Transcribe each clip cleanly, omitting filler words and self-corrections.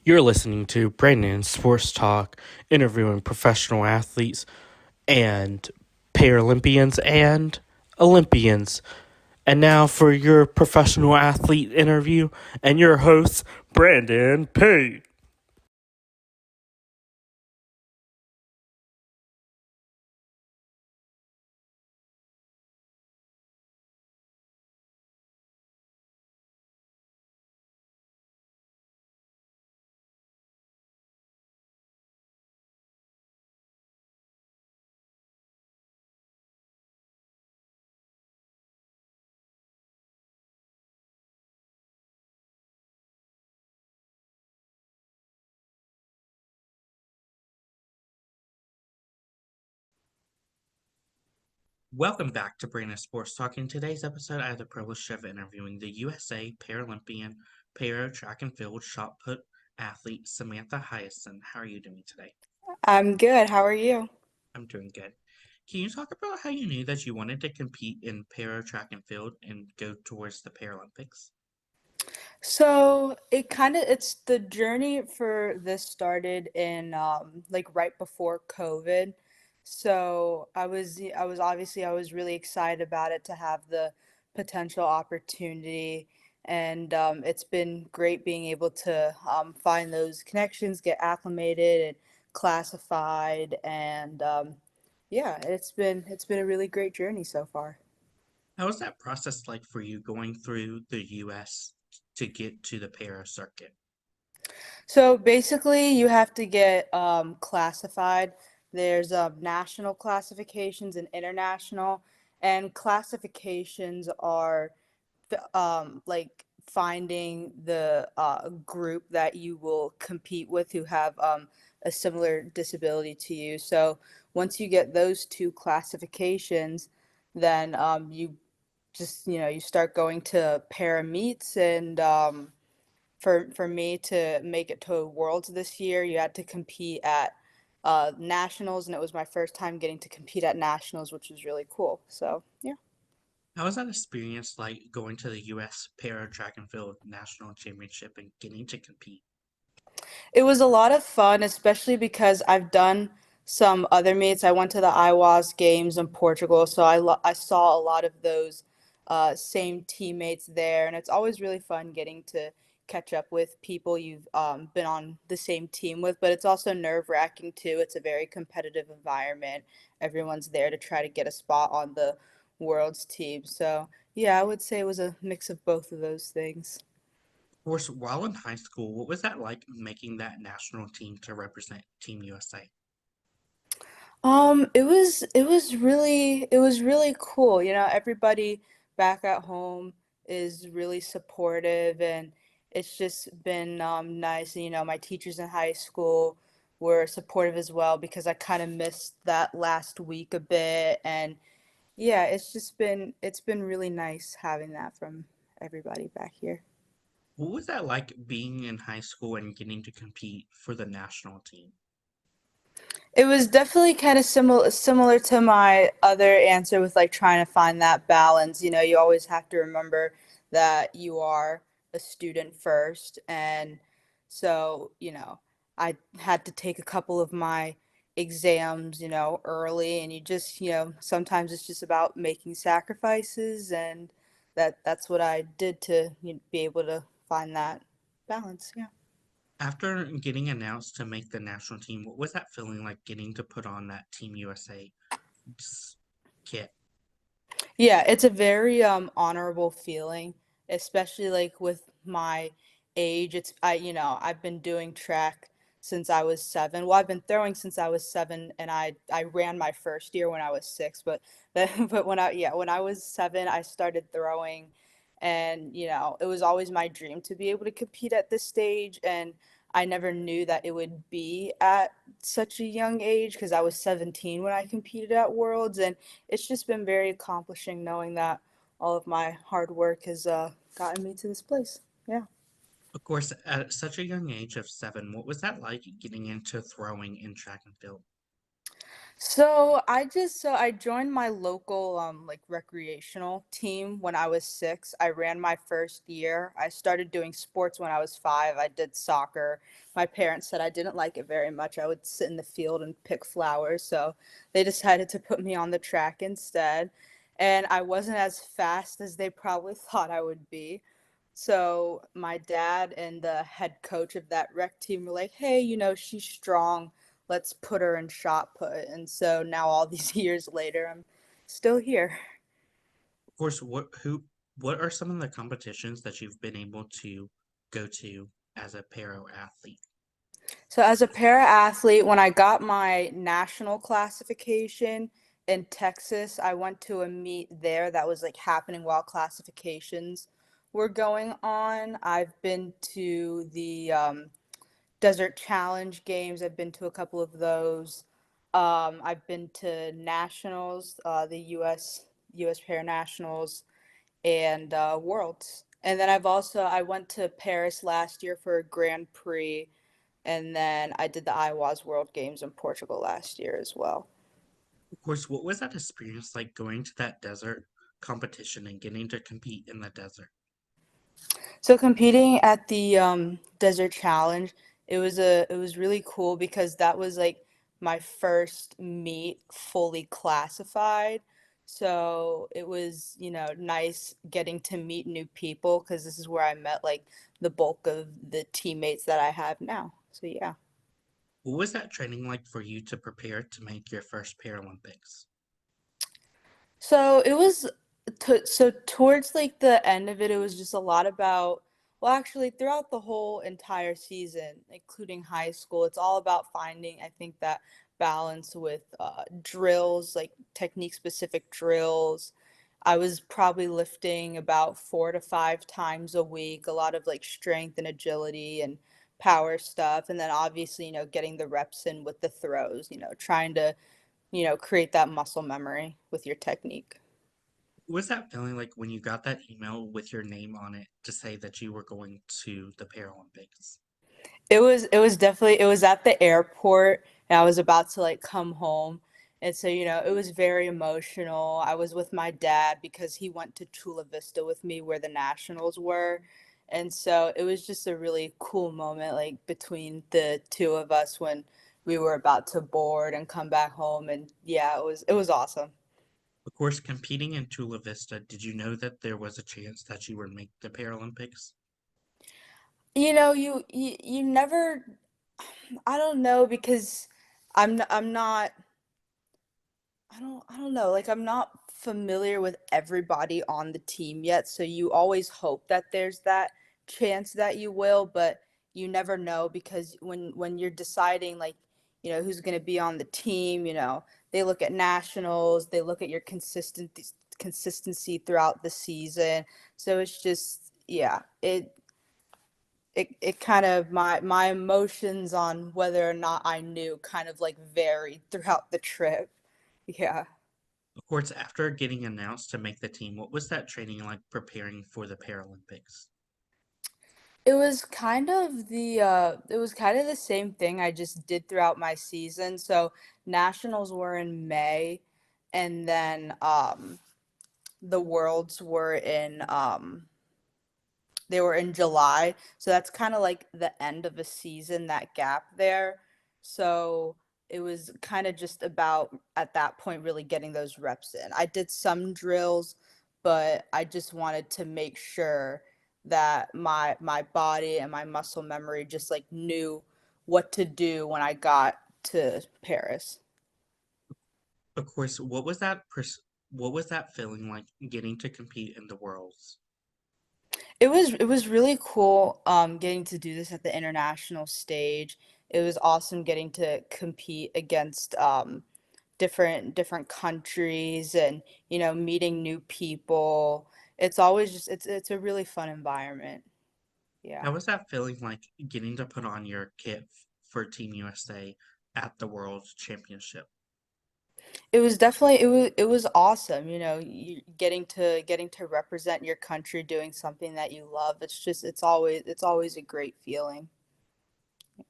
You're listening to Brandon Sports Talk, interviewing professional athletes and Paralympians and Olympians. And now for your professional athlete interview and your host, Brandon P. Welcome back to Brandon Sports Talk. In today's episode, I have the privilege of interviewing the USA Paralympian para track and field shot put athlete Samantha Heyison. How are you doing today? I'm good. How are you? I'm doing good. Can you talk about how you knew that you wanted to compete in para track and field and go towards the Paralympics? So it's the journey for this started in like right before COVID. So I was really excited about it to have the potential opportunity, and it's been great being able to find those connections, get acclimated and classified, and yeah, it's been a really great journey so far. How was that process like for you going through the US to get to the para circuit? So basically, you have to get classified. There's national classifications and international, and classifications are like finding the group that you will compete with who have a similar disability to you. So once you get those two classifications, then you just you start going to para meets and for me to make it to Worlds this year, you had to compete at nationals, and it was my first time getting to compete at nationals, which was really cool. So yeah. How was that experience like going to the US para track and field national championship and getting to compete? It was a lot of fun, especially because I've done some other meets. I went to the IWAS games in Portugal, so I saw a lot of those same teammates there, and it's always really fun getting to catch up with people you've been on the same team with. But it's also nerve-wracking too. It's a very competitive environment. Everyone's there to try to get a spot on the world's team. So yeah, I would say it was a mix of both of those things. Of course, while in high school, what was that like making that national team to represent Team USA? It was really cool. Everybody back at home is really supportive, and it's just been nice. My teachers in high school were supportive as well because I kind of missed that last week a bit, and yeah, it's been really nice having that from everybody back here. What was that like being in high school and getting to compete for the national team? It was definitely kind of similar to my other answer with like trying to find that balance. You always have to remember that you are a student first. And so, I had to take a couple of my exams, early, and you just, sometimes it's just about making sacrifices, and that's what I did to be able to find that balance. Yeah. After getting announced to make the national team, what was that feeling like getting to put on that Team USA kit? Yeah, it's a very honorable feeling, especially like with my age. I've been doing track since I was 7. Well, I've been throwing since I was 7, and I ran my first year when I was 6, but but when I was 7, I started throwing, and it was always my dream to be able to compete at this stage, and I never knew that it would be at such a young age because I was 17 when I competed at Worlds, and it's just been very accomplishing knowing that all of my hard work has gotten me to this place. Yeah. Of course, at such a young age of 7, what was that like getting into throwing in track and field? So I joined my local like recreational team when I was 6. I ran my first year. I started doing sports when I was 5. I did soccer. My parents said I didn't like it very much. I would sit in the field and pick flowers, so they decided to put me on the track instead. And I wasn't as fast as they probably thought I would be. So my dad and the head coach of that rec team were like, "Hey, she's strong, let's put her in shot put." And so now all these years later, I'm still here. Of course, what are some of the competitions that you've been able to go to as a para athlete? So as a para athlete, when I got my national classification in Texas, I went to a meet there that was like happening while classifications were going on. I've been to the Desert Challenge games. I've been to a couple of those. I've been to nationals, the U.S. Para Nationals, and Worlds. And then I went to Paris last year for a Grand Prix, and then I did the IWAS World Games in Portugal last year as well. Of course, what was that experience like going to that desert competition and getting to compete in the desert? So competing at the Desert Challenge, it was really cool because that was like my first meet fully classified. So it was, nice getting to meet new people because this is where I met like the bulk of the teammates that I have now. So yeah. What was that training like for you to prepare to make your first Paralympics? So it was so towards like the end of it, it was just a lot about, well, actually throughout the whole entire season, including high school, it's all about finding, I think, that balance with drills, like technique specific drills. I was probably lifting about 4 to 5 times a week, a lot of like strength and agility and power stuff. And then obviously, getting the reps in with the throws, trying to create that muscle memory with your technique. What was that feeling like when you got that email with your name on it to say that you were going to the Paralympics? It was definitely, it was at the airport and I was about to like come home. And so, it was very emotional. I was with my dad because he went to Chula Vista with me where the nationals were. And so it was just a really cool moment like between the two of us when we were about to board and come back home, and yeah, it was awesome. Of course, competing in Chula Vista, did you know that there was a chance that you would make the Paralympics? You never, I don't know because I'm not, I don't know, like I'm not familiar with everybody on the team yet, so you always hope that there's that chance that you will, but you never know because when you're deciding like, who's going to be on the team, they look at nationals, they look at your consistency throughout the season. So it's just, yeah, it kind of, my emotions on whether or not I knew kind of like varied throughout the trip. Yeah. Of course, after getting announced to make the team, what was that training like preparing for the Paralympics? It was kind of the same thing I just did throughout my season. So nationals were in May, and then the worlds were in they were in July. So that's kind of like the end of a season, that gap there. So it was kind of just about at that point really getting those reps in. I did some drills, but I just wanted to make sure that my body and my muscle memory just like knew what to do when I got to Paris. Of course, what was that feeling like getting to compete in the Worlds? It was really cool getting to do this at the international stage. It was awesome getting to compete against different countries and meeting new people. It's always just it's a really fun environment. Yeah. How was that feeling like getting to put on your kit for Team USA at the World Championship? It was awesome, you getting to represent your country doing something that you love. It's always a great feeling.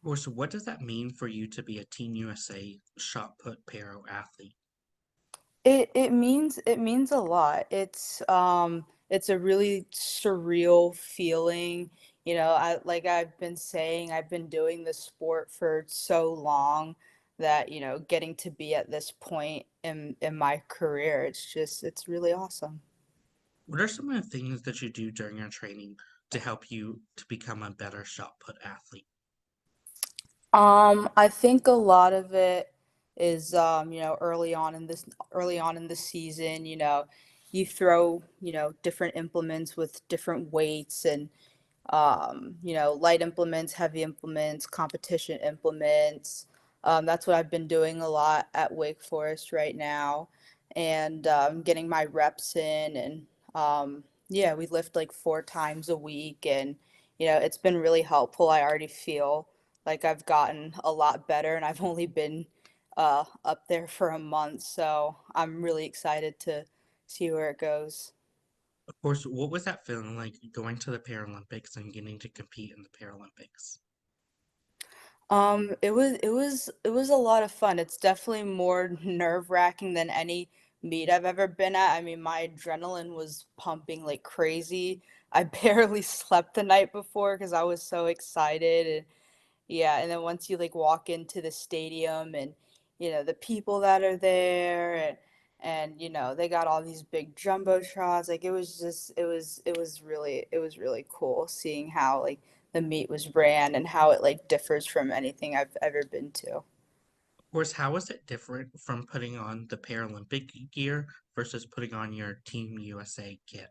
Or so what does that mean for you to be a Team USA shot put para athlete? It means a lot. It's a really surreal feeling. I've been saying, I've been doing this sport for so long that, getting to be at this point in my career, it's really awesome. What are some of the things that you do during your training to help you to become a better shot put athlete? I think a lot of it is, early on in the season, you throw, different implements with different weights and light implements, heavy implements, competition implements. That's what I've been doing a lot at Wake Forest right now, and getting my reps in. And yeah, we lift like 4 times a week, and it's been really helpful. I already feel like I've gotten a lot better, and I've only been up there for a month, so I'm really excited to see where it goes. Of course, what was that feeling like going to the Paralympics and getting to compete in the Paralympics? It was a lot of fun. It's definitely more nerve-wracking than any meet I've ever been at. I mean, my adrenaline was pumping like crazy. I barely slept the night before because I was so excited. And yeah, and then once you like walk into the stadium and the people that are there, and they got all these big jumbotrons. Like it was really cool seeing how like the meet was ran and how it like differs from anything I've ever been to. Of course, how is it different from putting on the Paralympic gear versus putting on your Team USA kit?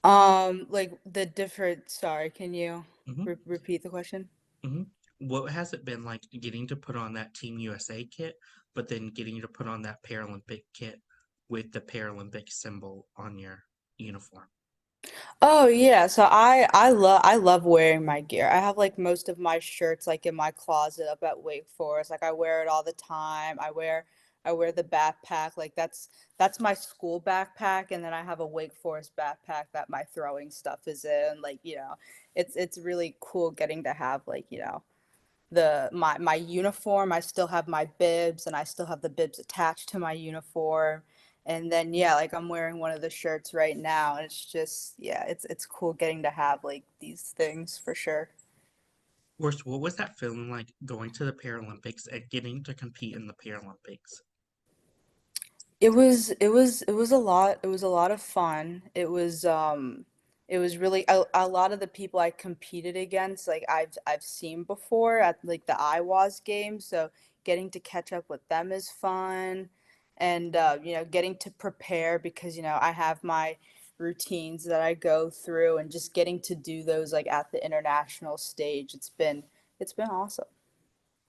Like the different, sorry, can you Hmm. repeat the question? Hmm. What has it been like getting to put on that Team USA kit, but then getting to put on that Paralympic kit with the Paralympic symbol on your uniform? Oh yeah, so I love wearing my gear. I have like most of my shirts like in my closet up at Wake Forest. Like I wear it all the time. I wear the backpack. Like that's my school backpack, and then I have a Wake Forest backpack that my throwing stuff is in. Like, it's really cool getting to have like, my uniform. I still have my bibs, and I still have the bibs attached to my uniform. And then yeah, like I'm wearing one of the shirts right now, and it's just yeah, it's cool getting to have like these things for sure. Of course, what was that feeling like going to the Paralympics and getting to compete in the Paralympics? It was a lot of fun. It was really a lot of the people I competed against, like I've seen before at like the IWAS games, so getting to catch up with them is fun. And getting to prepare because I have my routines that I go through, and just getting to do those like at the international stage. It's been awesome.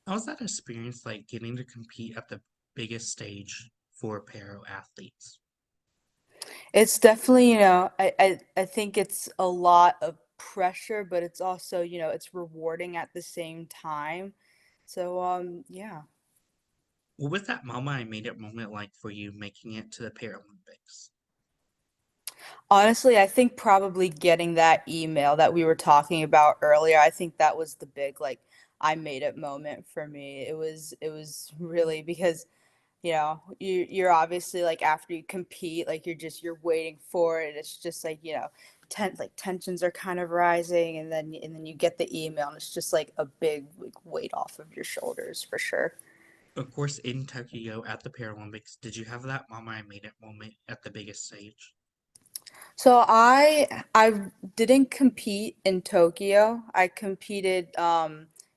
How's that experience like getting to compete at the biggest stage for para athletes? It's definitely, I think it's a lot of pressure, but it's also, it's rewarding at the same time. So, yeah. What was that mama I made it moment like for you making it to the Paralympics? Honestly, I think probably getting that email that we were talking about earlier, I think that was the big like I made it moment for me. It was really because you're obviously like after you compete, like you're waiting for it. It's just like tensions are kind of rising, and then you get the email, and it's just like a big like weight off of your shoulders for sure. Of course, in Tokyo at the Paralympics, did you have that mama I made it moment at the biggest stage? So I didn't compete in Tokyo. I competed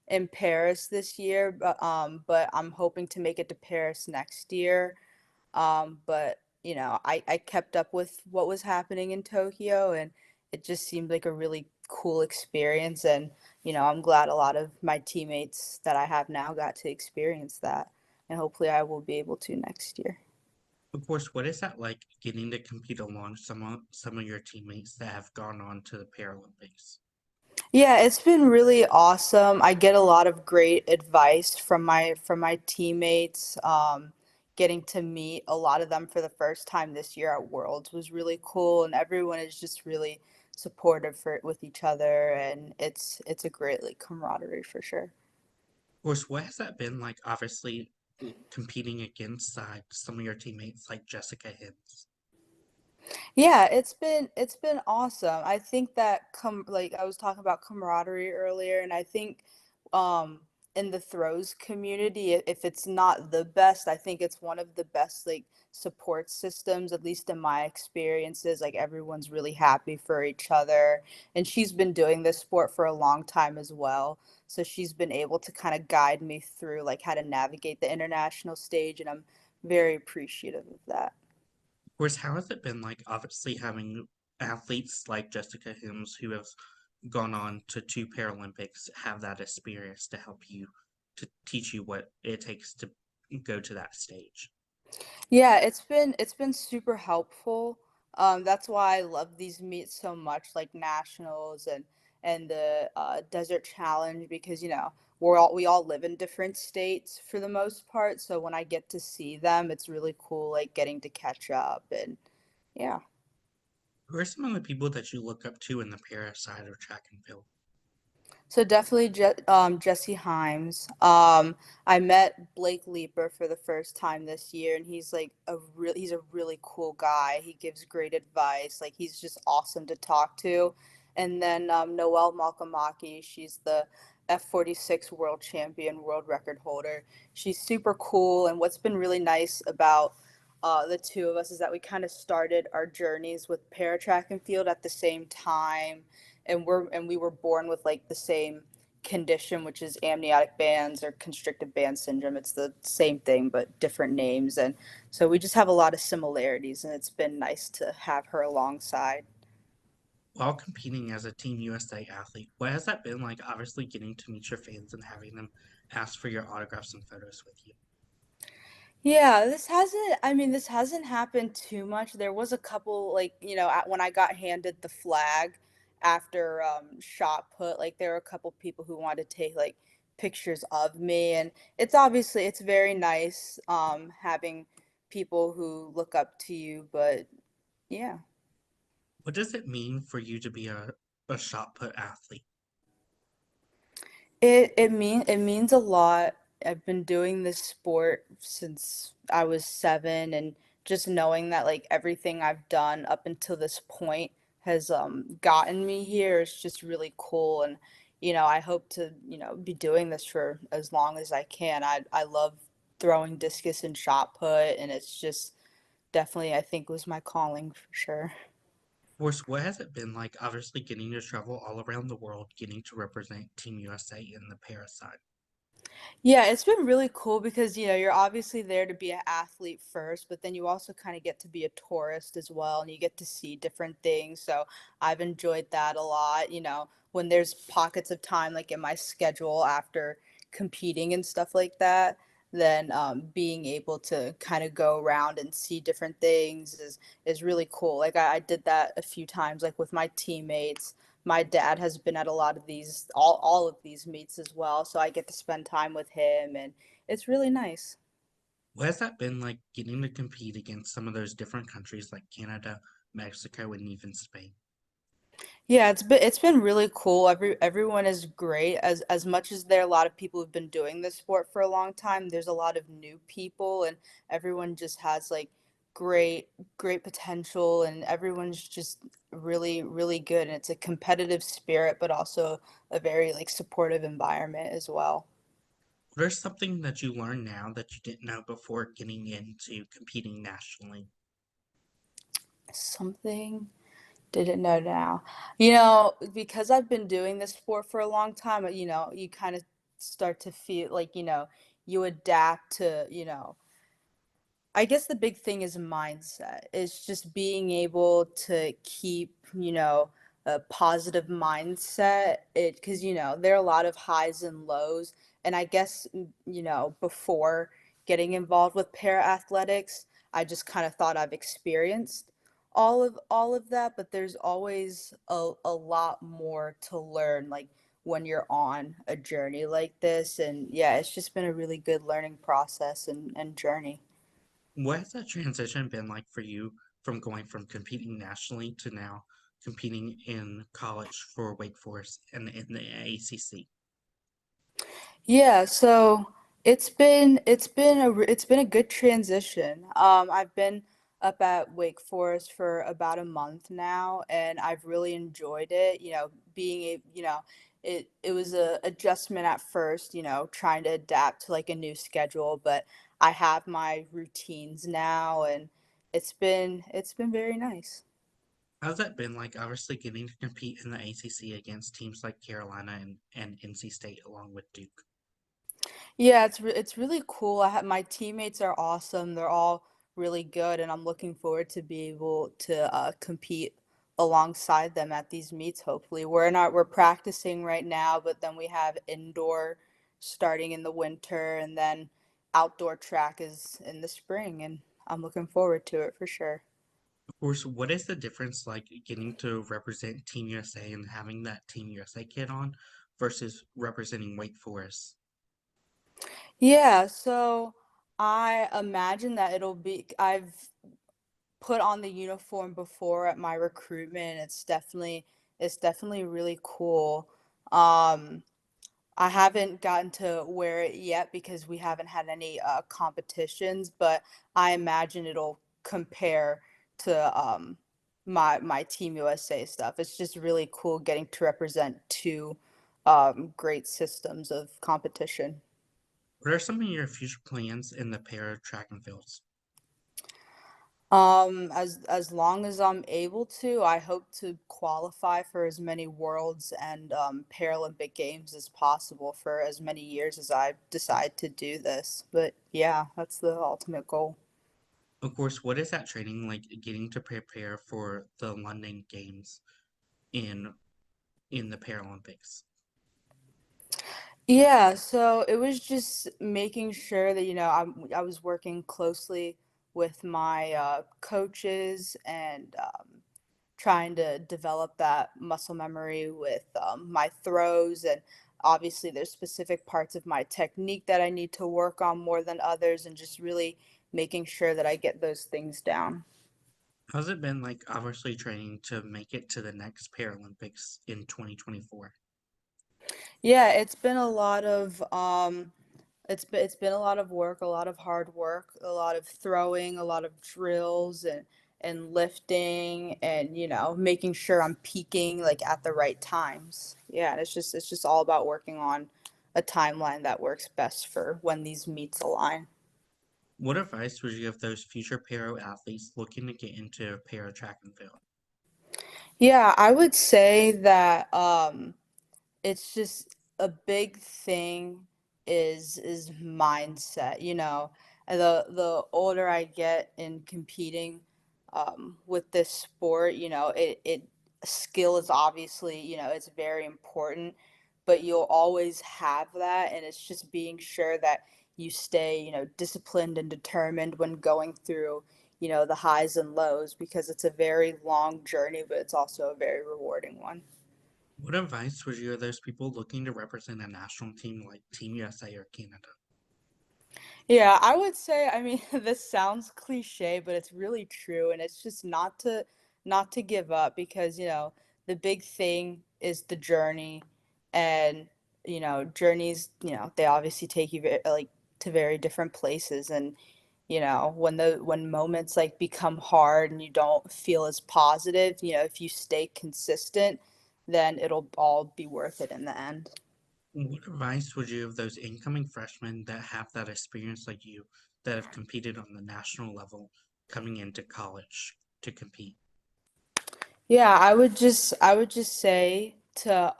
in Paris this year, but I'm hoping to make it to Paris next year. But I kept up with what was happening in Tokyo, and it just seemed like a really cool experience. And I'm glad a lot of my teammates that I have now got to experience that, and hopefully I will be able to next year. Of course, what is that like getting to compete along some of your teammates that have gone on to the Paralympics? Yeah, it's been really awesome. I get a lot of great advice from my teammates. Getting to meet a lot of them for the first time this year at Worlds was really cool, and everyone is just really supportive for with each other, and it's a great like camaraderie for sure. Of course, what has that been like? Obviously, competing against some of your teammates like Jessica Hibbs. Yeah, it's been awesome. I think that like I was talking about camaraderie earlier, and I think um in the throws community, if it's not the best, I think it's one of the best like support systems, at least in my experiences. Like everyone's really happy for each other, and she's been doing this sport for a long time as well. So she's been able to kind of guide me through like how to navigate the international stage, and I'm very appreciative of that. Of course, how has it been like, obviously, having athletes like Jessica Hibbs who have gone on to two Paralympics have that experience to help you, to teach you what it takes to go to that stage? Yeah, it's been super helpful. That's why I love these meets so much, like nationals and the desert challenge, because we all live in different states for the most part. So when I get to see them, it's really cool, like getting to catch up and yeah. Who are some of the people that you look up to in the para side or track and field? So definitely Jesse Himes. I met Blake Leaper for the first time this year, and he's a really cool guy. He gives great advice. Like he's just awesome to talk to. And then Noelle Malkamaki, she's the F46 world champion, world record holder. She's super cool. And what's been really nice about the two of us is that we kind of started our journeys with para track and field at the same time, and we were born with like the same condition, which is amniotic bands or constrictive band syndrome. It's the same thing but different names, and so we just have a lot of similarities, and it's been nice to have her alongside. While competing as a Team USA athlete, what has that been like? Obviously, getting to meet your fans and having them ask for your autographs and photos with you. Yeah, this hasn't happened too much. There was a couple, like, when I got handed the flag after shot put, like there were a couple people who wanted to take like pictures of me, and it's very nice having people who look up to you, but yeah. What does it mean for you to be a shot put athlete? It means a lot. I've been doing this sport since I was 7, and just knowing that like everything I've done up until this point has gotten me here is just really cool, and I hope to, be doing this for as long as I can. I love throwing discus and shot put, and it's just definitely, I think, was my calling for sure. Of course, what has it been like? Obviously, getting to travel all around the world, getting to represent Team USA in the para side. Yeah, it's been really cool because, you're obviously there to be an athlete first, but then you also kind of get to be a tourist as well, and you get to see different things. So I've enjoyed that a lot, when there's pockets of time like in my schedule after competing and stuff like that, then being able to kind of go around and see different things is really cool. Like I did that a few times, like with my teammates. My dad has been at a lot of these, all of these meets as well, so I get to spend time with him, and it's really nice. What has that been like, getting to compete against some of those different countries like Canada, Mexico, and even Spain? Yeah, it's been really cool. Everyone is great. As much as there are a lot of people who've been doing this sport for a long time, there's a lot of new people, and everyone just has like great potential, and everyone's just really really good, and it's a competitive spirit but also a very like supportive environment as well. What are something that you learn now that you didn't know before getting into competing nationally? Something didn't know now. Because I've been doing this sport for a long time, you kind of start to feel like, you adapt to, I guess the big thing is mindset. It's just being able to keep, a positive mindset. Because, there are a lot of highs and lows. And I guess, before getting involved with para athletics, I just kind of thought I've experienced all of that, but there's always a lot more to learn, like when you're on a journey like this. And yeah, it's just been a really good learning process and journey. What has that transition been like for you from going from competing nationally to now competing in college for Wake Forest and in the ACC? Yeah, so it's been a good transition. I've been up at Wake Forest for about a month now, and I've really enjoyed it. It was a adjustment at first, trying to adapt to like a new schedule, but I have my routines now, and it's been very nice. How's that been like, obviously getting to compete in the ACC against teams like Carolina and NC State along with Duke? Yeah, it's really cool. I have my teammates are awesome. They're all really good, and I'm looking forward to be able to compete alongside them at these meets. Hopefully, we're practicing right now, but then we have indoor starting in the winter, and then outdoor track is in the spring, and I'm looking forward to it for sure. Of course, what is the difference like getting to represent Team USA and having that Team USA kit on versus representing Wake Forest? Yeah, so I imagine that I've put on the uniform before at my recruitment. It's definitely really cool. Um, I haven't gotten to wear it yet because we haven't had any competitions, but I imagine it'll compare to my Team USA stuff. It's just really cool getting to represent two great systems of competition. What are some of your future plans in the para track and fields? As long as I'm able to, I hope to qualify for as many worlds and Paralympic games as possible for as many years as I decide to do this. But yeah, that's the ultimate goal. Of course, what is that training like getting to prepare for the London Games in in the Paralympics? Yeah, so it was just making sure that, I was working closely with my coaches and trying to develop that muscle memory with my throws. And obviously, there's specific parts of my technique that I need to work on more than others, and just really making sure that I get those things down. How's it been like obviously training to make it to the next Paralympics in 2024? Yeah, it's been a lot of work, a lot of hard work, a lot of throwing, a lot of drills and lifting and making sure I'm peaking like at the right times. Yeah, it's just all about working on a timeline that works best for when these meets align. What advice would you give those future para athletes looking to get into para track and field? Yeah, I would say that it's just a big thing is mindset, and the older I get in competing with this sport, it skill is obviously, it's very important, but you'll always have that, and it's just being sure that you stay, disciplined and determined when going through, the highs and lows, because it's a very long journey, but it's also a very rewarding one. What advice would you give those people looking to represent a national team like Team USA or Canada? Yeah, I would say, I mean, this sounds cliche, but it's really true. And it's just not to give up because, the big thing is the journey. And, journeys, they obviously take you like to very different places. And, when moments like become hard and you don't feel as positive, if you stay consistent, then it'll all be worth it in the end. What advice would you give those incoming freshmen that have that experience like you, that have competed on the national level, coming into college to compete? Yeah, I would just say to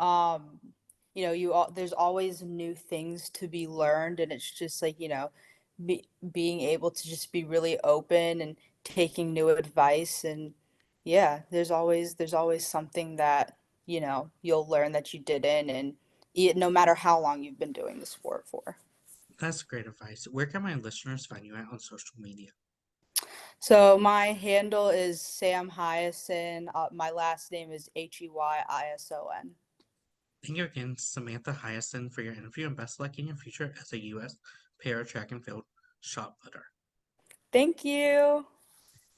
there's always new things to be learned, and it's just like, being able to just be really open and taking new advice. And yeah, there's always something that, you'll learn that you didn't, and no matter how long you've been doing the sport for. That's great advice. Where can my listeners find you at on social media? So my handle is Sam Heyison. My last name is Heyison. Thank you again, Samantha Heyison, for your interview and best luck in your future as a U.S. para track and field shot putter. Thank you.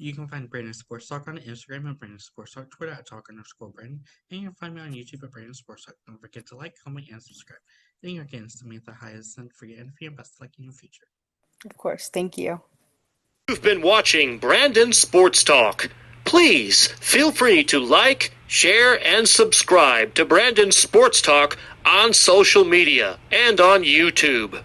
You can find Brandon Sports Talk on Instagram at Brandon Sports Talk, Twitter at Talk_Brandon, and you can find me on YouTube at Brandon Sports Talk. Don't forget to like, comment, and subscribe. Thank you again, Samantha Heyison, for your interview and best of luck in your future. Of course. Thank you. You've been watching Brandon Sports Talk. Please feel free to like, share, and subscribe to Brandon Sports Talk on social media and on YouTube.